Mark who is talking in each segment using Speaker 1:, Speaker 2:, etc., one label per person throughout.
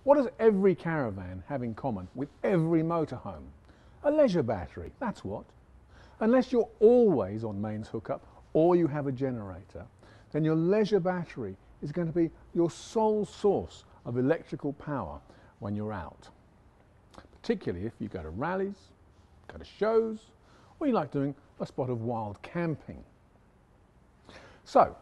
Speaker 1: What does every caravan have in common with every motorhome? A leisure battery, that's what. Unless you're always on mains hookup or you have a generator, then your leisure battery is going to be your sole source of electrical power when you're out. Particularly if you go to rallies, go to shows, or you like doing a spot of wild camping. So,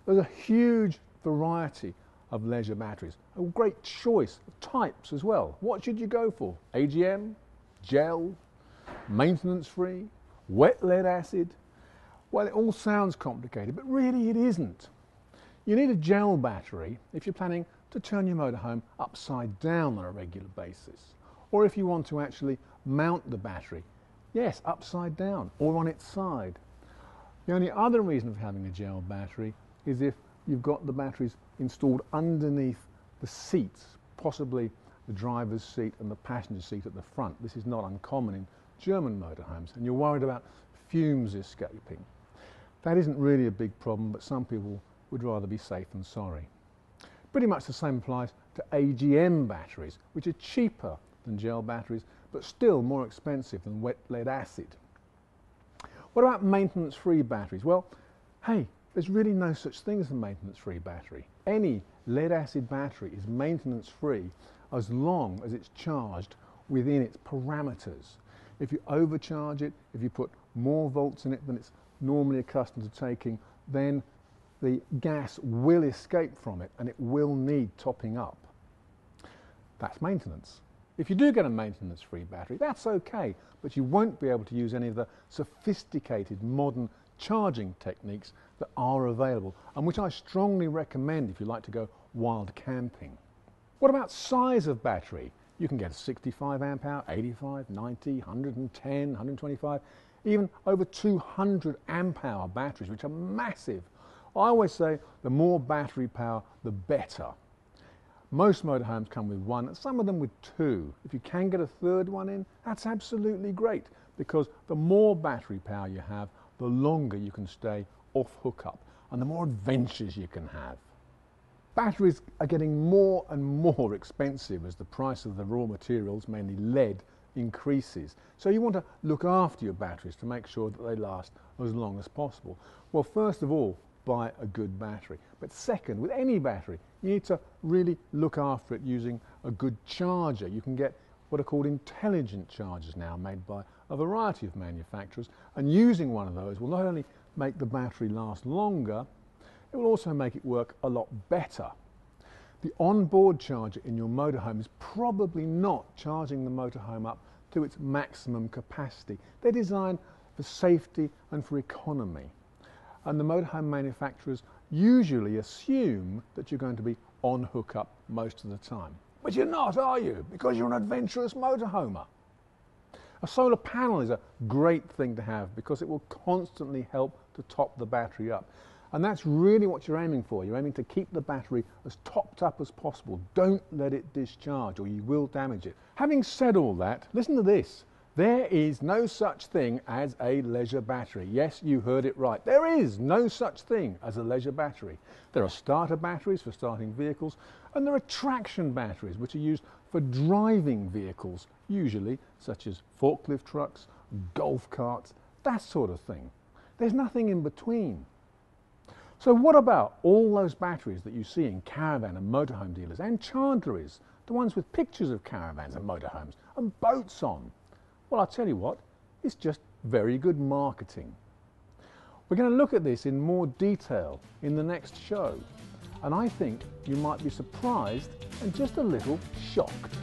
Speaker 1: there's a huge variety of leisure batteries, a great choice of types as well. What should you go for? AGM, gel, maintenance free, wet lead acid? Well, it all sounds complicated, but really it isn't. You need a gel battery if you're planning to turn your motorhome upside down on a regular basis, or if you want to actually mount the battery, yes, upside down or on its side. The only other reason for having a gel battery is if you've got the batteries installed underneath the seats, possibly the driver's seat and the passenger seat at the front. This is not uncommon in German motorhomes, and you're worried about fumes escaping. That isn't really a big problem, but some people would rather be safe than sorry. Pretty much the same applies to AGM batteries, which are cheaper than gel batteries, but still more expensive than wet lead acid. What about maintenance-free batteries? Well, hey, there's really no such thing as a maintenance-free battery. Any lead-acid battery is maintenance-free as long as it's charged within its parameters. If you overcharge it, if you put more volts in it than it's normally accustomed to taking, then the gas will escape from it and it will need topping up. That's maintenance. If you do get a maintenance-free battery, that's okay, but you won't be able to use any of the sophisticated modern charging techniques that are available, and which I strongly recommend if you like to go wild camping. What about size of battery? You can get a 65 amp hour, 85, 90, 110, 125, even over 200 amp hour batteries, which are massive. I always say the more battery power, the better. Most motorhomes come with one, and some of them with two. If you can get a third one in, that's absolutely great, because the more battery power you have, the longer you can stay off hookup and the more adventures you can have. Batteries are getting more and more expensive as the price of the raw materials, mainly lead, increases. So you want to look after your batteries to make sure that they last as long as possible. Well, first of all, buy a good battery. But second, with any battery, you need to really look after it using a good charger. You can get what are called intelligent chargers now, made by a variety of manufacturers, and using one of those will not only make the battery last longer, it will also make it work a lot better. The onboard charger in your motorhome is probably not charging the motorhome up to its maximum capacity. They're designed for safety and for economy. And the motorhome manufacturers usually assume that you're going to be on hookup most of the time. But you're not, are you? Because you're an adventurous motorhomer. A solar panel is a great thing to have because it will constantly help to top the battery up. And that's really what you're aiming for. You're aiming to keep the battery as topped up as possible. Don't let it discharge or you will damage it. Having said all that, listen to this. There is no such thing as a leisure battery. Yes, you heard it right. There is no such thing as a leisure battery. There are starter batteries for starting vehicles, and there are traction batteries which are used for driving vehicles, usually such as forklift trucks, golf carts, that sort of thing. There's nothing in between. So what about all those batteries that you see in caravan and motorhome dealers and chandleries, the ones with pictures of caravans and motorhomes and boats on? Well, I'll tell you what, it's just very good marketing. We're going to look at this in more detail in the next show, and I think you might be surprised and just a little shocked.